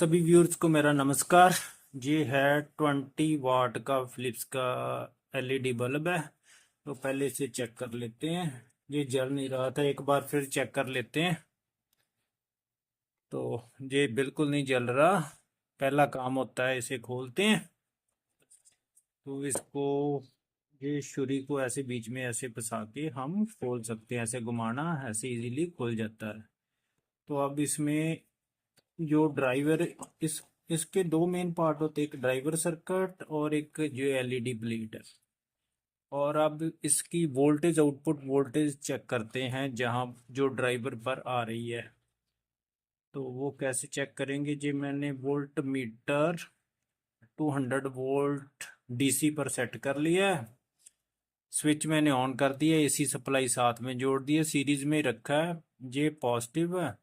सभी व्यूअर्स को मेरा नमस्कार। ये है 20 वाट का फिलिप्स का एलईडी बल्ब है। तो पहले इसे चेक कर लेते हैं। ये जल नहीं रहा था, एक बार फिर चेक कर लेते हैं। तो ये बिल्कुल नहीं जल रहा। पहला काम होता है, इसे खोलते हैं। तो इसको, ये छुरी को ऐसे बीच में ऐसे फंसा के हम खोल सकते हैं। ऐसे घुमाना, ऐसे इजीली खुल जाता है। तो अब इसमें जो ड्राइवर, इस इसके दो मेन पार्ट होते हैं, एक ड्राइवर सर्किट और एक जो एलईडी प्लेट है। और अब इसकी वोल्टेज, आउटपुट वोल्टेज चेक करते हैं जहां जो ड्राइवर पर आ रही है। तो वो कैसे चेक करेंगे जी? मैंने वोल्ट मीटर 200 वोल्ट डीसी पर सेट कर लिया है। स्विच मैंने ऑन कर दिया, एसी सप्लाई साथ में जोड़ दिया, सीरीज में रखा है। ये पॉजिटिव है,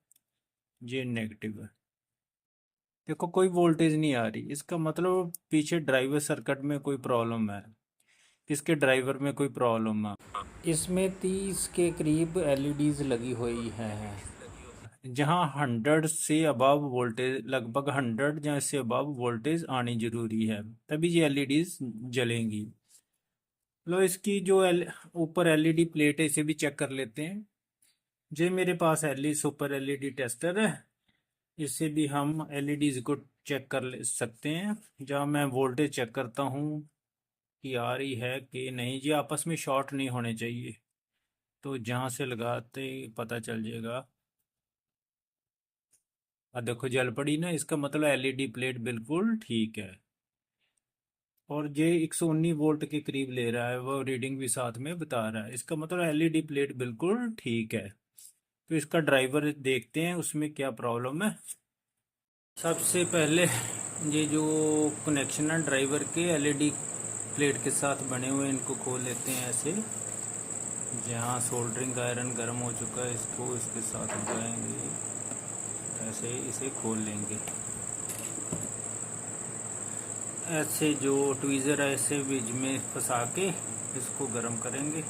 ये नेगेटिव है। देखो कोई वोल्टेज नहीं आ रही, इसका मतलब पीछे ड्राइवर सर्किट में कोई प्रॉब्लम है। किसके ड्राइवर में कोई प्रॉब्लम है? इसमें 30 के करीब एलईडीज लगी हुई हैं। जहाँ 100 से अबव वोल्टेज, लगभग 100 या इससे अबव वोल्टेज आनी जरूरी है, तभी ये एलईडीज जलेंगी। लो, इसकी जो ऊपर एलईडी प्लेट है, इसे भी चेक कर लेते हैं। ये मेरे पास एलईडी सुपर एलईडी टेस्टर है। इससे भी हम एलईडीज को चेक कर ले सकते हैं। जहाँ मैं वोल्टेज चेक करता हूँ कि आ रही है कि नहीं। ये आपस में शॉर्ट नहीं होने चाहिए। तो जहाँ से लगाते ही पता चल जाएगा। अब देखो जल पड़ी ना, इसका मतलब एलईडी प्लेट बिल्कुल ठीक है। और ये 119 वोल्ट के करीब ले रहा है, वो रीडिंग भी साथ में बता रहा है। इसका मतलब एलईडी प्लेट बिल्कुल ठीक है। तो इसका ड्राइवर देखते हैं, उसमें क्या प्रॉब्लम है। सबसे पहले ये जो कनेक्शन है ड्राइवर के एलईडी प्लेट के साथ बने हुए, इनको खोल लेते हैं ऐसे। जहाँ सोल्डरिंग आयरन गर्म हो चुका है, इसको इसके साथ लगाएंगे, ऐसे इसे खोल लेंगे। ऐसे जो ट्वीज़र है, ऐसे बीच में फंसा के इसको गर्म करेंगे,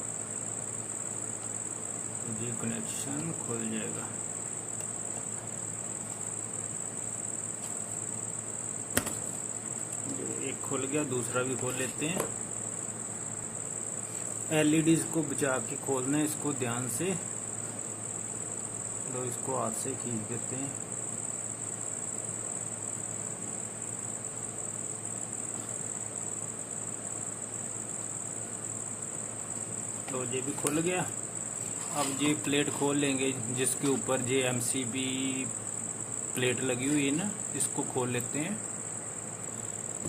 तो ये कनेक्शन खुल जाएगा। एक खुल गया, दूसरा भी खोल लेते हैं। एलईडीज को बचा के खोलना है, इसको ध्यान से। तो इसको हाथ से खींच देते हैं। तो ये भी खुल गया। अब ये प्लेट खोल लेंगे, जिसके ऊपर ये एमसीबी प्लेट लगी हुई है ना, इसको खोल लेते हैं।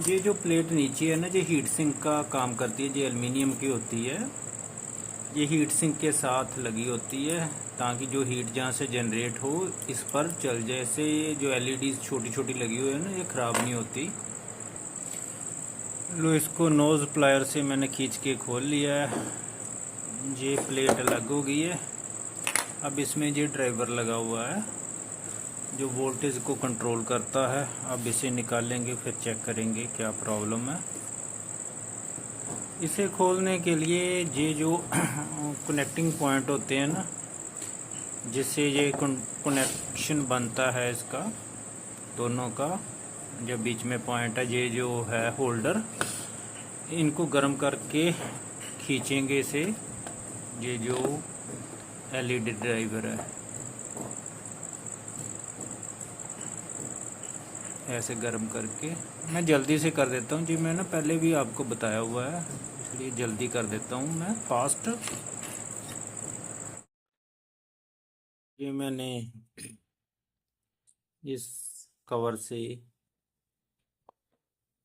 ये जो प्लेट नीचे है ना, ये हीट सिंक का काम करती है। ये एल्युमिनियम की होती है। ये हीट सिंक के साथ लगी होती है, ताकि जो हीट जहाँ से जनरेट हो इस पर चल जाए। ऐसे जो एलईडी छोटी छोटी लगी हुई है ना, ये ख़राब नहीं होती। लो, इसको नोज़ प्लायर से मैंने खींच के खोल लिया है। ये प्लेट अलग हो गई है। अब इसमें ये ड्राइवर लगा हुआ है जो वोल्टेज को कंट्रोल करता है। अब इसे निकालेंगे, फिर चेक करेंगे क्या प्रॉब्लम है। इसे खोलने के लिए ये जो कनेक्टिंग पॉइंट होते हैं ना, जिससे ये कनेक्शन बनता है इसका, दोनों का जो बीच में पॉइंट है, ये जो है होल्डर, इनको गर्म करके खींचेंगे इसे। ये जो एलईडी ड्राइवर है, ऐसे गर्म करके। मैं जल्दी से कर देता हूँ जी, मैं ना पहले भी आपको बताया हुआ है, इसलिए जल्दी कर देता हूँ मैं, फास्ट। ये मैंने इस कवर से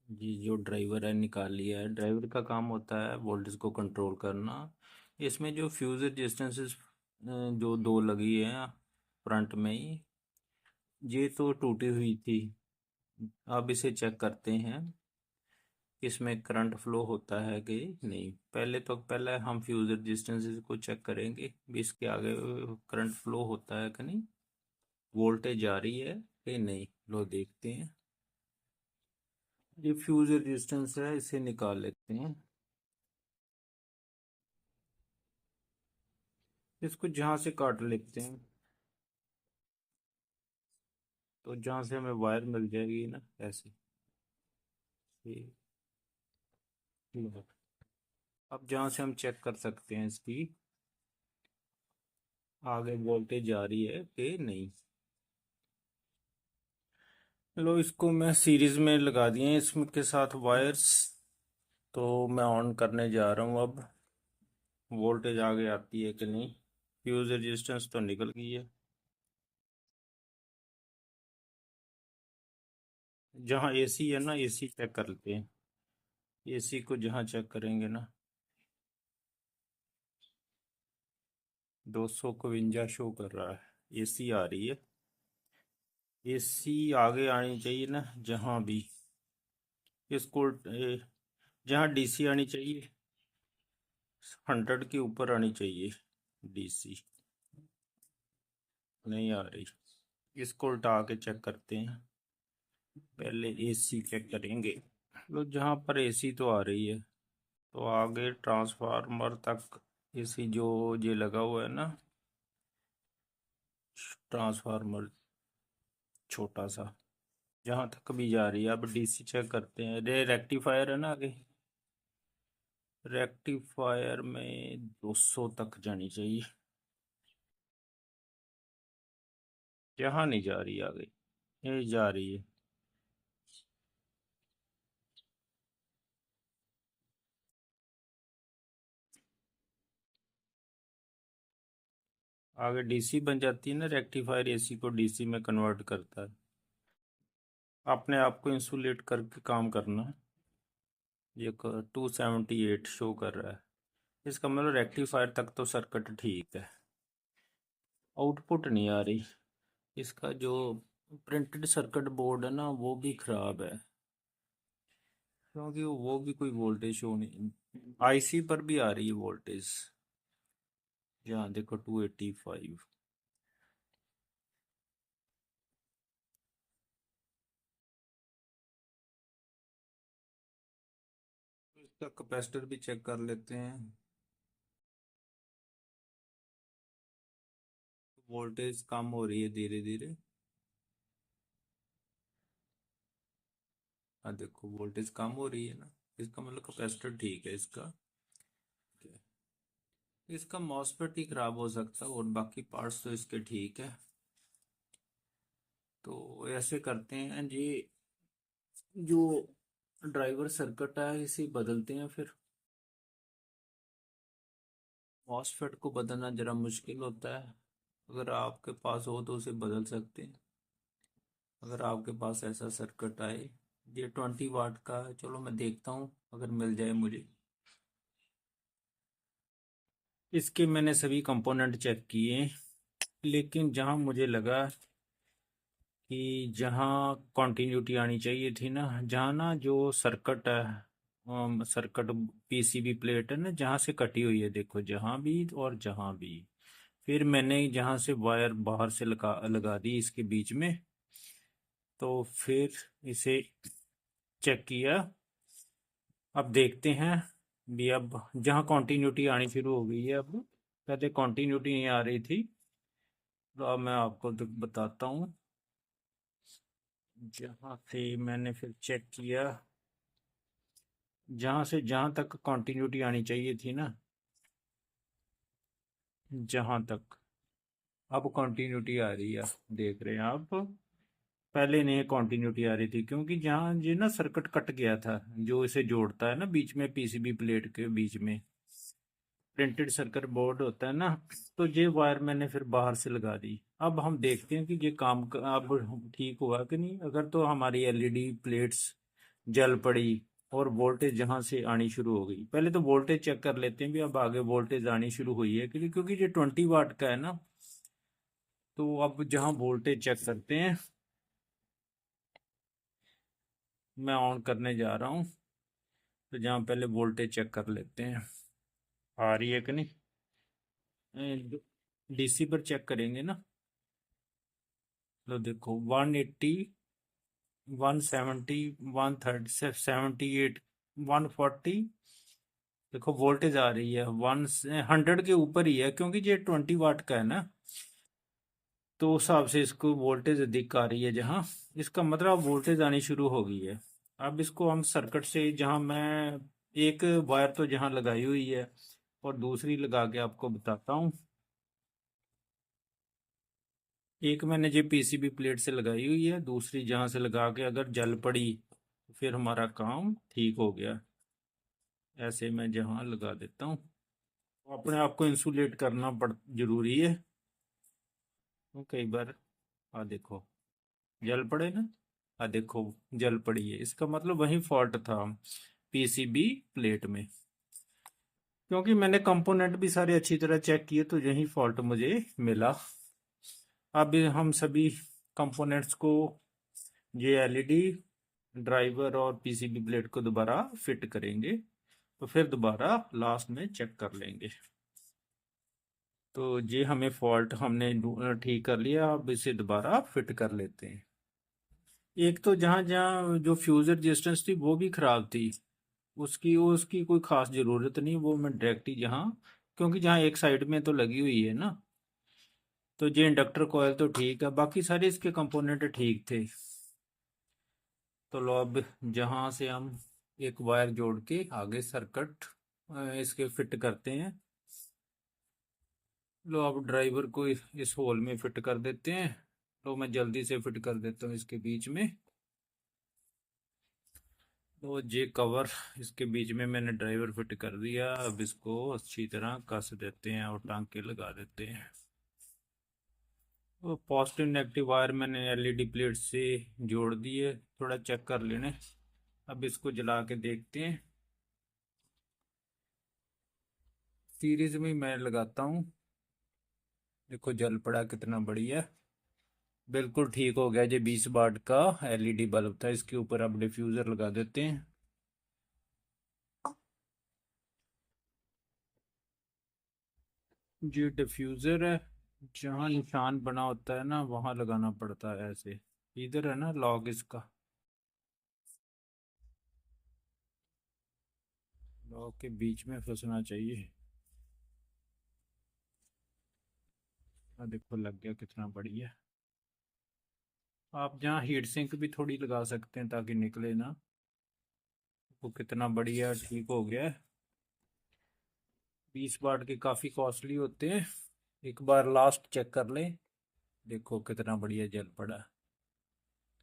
जी जो ड्राइवर है निकाल लिया है। ड्राइवर का काम होता है वोल्टेज को कंट्रोल करना। इसमें जो फ्यूज रेजिस्टेंसेस जो दो लगी है फ्रंट में ही, ये तो टूटी हुई थी। अब इसे चेक करते हैं इसमें करंट फ्लो होता है कि नहीं। पहले हम फ्यूज रेजिस्टेंसेस को चेक करेंगे भी इसके आगे करंट फ्लो होता है कि नहीं, वोल्टेज आ रही है कि नहीं। लो देखते हैं। ये फ्यूज रेजिस्टेंस है, इसे निकाल लेते हैं। इसको जहां से काट लेते हैं। तो जहाँ से हमें वायर मिल जाएगी ना ऐसे, ये लो। अब जहाँ से हम चेक कर सकते हैं इसकी आगे वोल्टेज आ रही है कि नहीं। लो, इसको मैं सीरीज में लगा दिए हैं इसमें के साथ वायर्स। तो मैं ऑन करने जा रहा हूँ अब, वोल्टेज आगे आती है कि नहीं। फ्यूज रेजिस्टेंस तो निकल गई है। जहाँ एसी है ना, एसी चेक कर लेते हैं। एसी को जहाँ चेक करेंगे ना, 252 शो कर रहा है, एसी आ रही है। एसी आगे आनी चाहिए ना, जहाँ भी इसको जहाँ डीसी आनी चाहिए 100 के ऊपर आनी चाहिए। डीसी नहीं आ रही, इसको उल्टा के चेक करते हैं। पहले एसी चेक करेंगे। लो, जहाँ पर एसी तो आ रही है, तो आगे ट्रांसफार्मर तक एसी जो ये लगा हुआ है ना, ट्रांसफार्मर छोटा सा, जहाँ तक भी जा रही है। अब डीसी चेक करते हैं। रेक्टिफायर है ना आगे, रेक्टिफायर में 200 तक जानी चाहिए। यहाँ नहीं जा रही आगे, ये जा रही है। आगे डीसी बन जाती है ना, रेक्टिफायर एसी को डीसी में कन्वर्ट करता है। अपने आप को इंसुलेट करके काम करना है। ये 278 शो कर रहा है, इसका मतलब रेक्टिफायर तक तो सर्किट ठीक है। आउटपुट नहीं आ रही। इसका जो प्रिंटेड सर्किट बोर्ड है ना, वो भी खराब है, क्योंकि वो भी कोई वोल्टेज शो नहीं। आईसी पर भी आ रही है वोल्टेज, यहाँ देखो 285। इसका कैपेसिटर भी चेक कर लेते हैं। वोल्टेज कम हो रही है धीरे धीरे। हाँ देखो, वोल्टेज कम हो रही है ना, इसका मतलब कैपेसिटर ठीक है इसका। इसका मॉसफेट ही खराब हो सकता है, और बाकी पार्ट्स तो इसके ठीक है। तो ऐसे करते हैं जी, जो ड्राइवर सर्किट है इसे बदलते हैं फिर। मॉसफेट को बदलना ज़रा मुश्किल होता है। अगर आपके पास हो तो उसे बदल सकते हैं। अगर आपके पास ऐसा सर्किट आए, ये 20 वाट का है, चलो मैं देखता हूँ अगर मिल जाए मुझे। इसके मैंने सभी कंपोनेंट चेक किए, लेकिन जहाँ मुझे लगा कि जहाँ कंटिन्यूटी आनी चाहिए थी ना, जहाँ ना जो सर्किट है, सर्किट पीसीबी प्लेट है ना, जहाँ से कटी हुई है देखो, जहाँ भी और जहाँ भी। फिर मैंने जहाँ से वायर बाहर से लगा लगा दी इसके बीच में, तो फिर इसे चेक किया। अब देखते हैं भी, अब जहाँ कंटिन्यूटी आनी शुरू हो गई है, अब पहले कंटिन्यूटी नहीं आ रही थी। तो अब मैं आपको बताता हूँ। जहाँ से मैंने फिर चेक किया, जहाँ से जहाँ तक कंटिन्यूटी आनी चाहिए थी ना, जहाँ तक अब कंटिन्यूटी आ रही है, देख रहे हैं आप। पहले नहीं कंटिन्यूटी आ रही थी, क्योंकि जहाँ ये ना सर्किट कट गया था, जो इसे जोड़ता है ना बीच में, पीसीबी प्लेट के बीच में प्रिंटेड सर्किट बोर्ड होता है ना, तो ये वायर मैंने फिर बाहर से लगा दी। अब हम देखते हैं कि ये काम अब ठीक हुआ कि नहीं। अगर तो हमारी एलईडी प्लेट्स जल पड़ी और वोल्टेज जहाँ से आनी शुरू हो गई। पहले तो वोल्टेज चेक कर लेते हैं भी, अब आगे वोल्टेज आनी शुरू हुई है क्योंकि ये 20 वाट का है ना। तो अब जहाँ वोल्टेज चेक करते हैं, मैं ऑन करने जा रहा हूँ। तो जहाँ पहले वोल्टेज चेक कर लेते हैं, आ रही है कि नहीं। डीसी पर चेक करेंगे ना, तो देखो 180, 170, 130, 78, 140। देखो वोल्टेज आ रही है 100 के ऊपर ही है, क्योंकि ये 20 वाट का है ना। तो उस हिसाब से इसको वोल्टेज अधिक आ रही है, जहाँ इसका मतलब वोल्टेज आनी शुरू हो गई है। अब इसको हम सर्किट से, जहाँ मैं एक वायर तो जहाँ लगाई हुई है और दूसरी लगा के आपको बताता हूँ। एक मैंने जो पीसीबी प्लेट से लगाई हुई है, दूसरी जहाँ से लगा के अगर जल पड़ी तो फिर हमारा काम ठीक हो गया। ऐसे मैं जहाँ लगा देता हूँ। अपने आप को इंसुलेट करना पड़ जरूरी है। तो कई बार देखो जल पड़े ना, देखो जल पड़ी है, इसका मतलब वही फॉल्ट था पीसीबी प्लेट में। क्योंकि मैंने कंपोनेंट भी सारे अच्छी तरह चेक किए तो यही फॉल्ट मुझे मिला। अब हम सभी कंपोनेंट्स को, ये एलईडी, ड्राइवर और पीसीबी प्लेट को दोबारा फिट करेंगे, तो फिर दोबारा लास्ट में चेक कर लेंगे। तो ये हमें फॉल्ट हमने ठीक कर लिया, अब इसे दोबारा फिट कर लेते हैं। एक तो जहाँ जहाँ जो फ्यूज रेजिस्टेंस थी वो भी खराब थी, उसकी उसकी कोई खास ज़रूरत नहीं, वो मैं डायरेक्ट ही जहाँ, क्योंकि जहाँ एक साइड में तो लगी हुई है ना, तो ये इंडक्टर कॉयल तो ठीक है, बाकी सारे इसके कंपोनेंट ठीक थे। तो लो अब जहाँ से हम एक वायर जोड़ के आगे सर्किट इसके फिट करते हैं। लो अब ड्राइवर को इस होल में फिट कर देते हैं। तो मैं जल्दी से फिट कर देता हूँ इसके बीच में। तो ये कवर इसके बीच में मैंने ड्राइवर फिट कर दिया। अब इसको अच्छी तरह कस देते हैं और टांके लगा देते हैं। तो पॉजिटिव नेगेटिव वायर मैंने एलईडी प्लेट से जोड़ दिए, थोड़ा चेक कर लेने। अब इसको जला के देखते हैं। सीरीज में मैं लगाता हूँ, देखो जल पड़ा कितना बढ़िया, बिल्कुल ठीक हो गया। ये 20 वाट का एलईडी बल्ब था, इसके ऊपर अब डिफ्यूज़र लगा देते हैं। ये डिफ्यूज़र है, जहाँ निशान बना होता है ना वहाँ लगाना पड़ता है ऐसे। इधर है ना लॉग इसका, लॉग के बीच में फंसना चाहिए। देखो लग गया कितना बढ़िया। आप जहाँ हीट सिंक भी थोड़ी लगा सकते हैं ताकि निकले ना। वो कितना बढ़िया ठीक हो गया है। 20 वाट के काफ़ी कॉस्टली होते हैं, एक बार लास्ट चेक कर लें। देखो कितना बढ़िया जल पड़ा।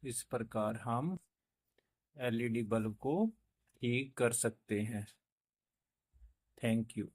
इस प्रकार हम एलईडी बल्ब को ठीक कर सकते हैं। Thank you.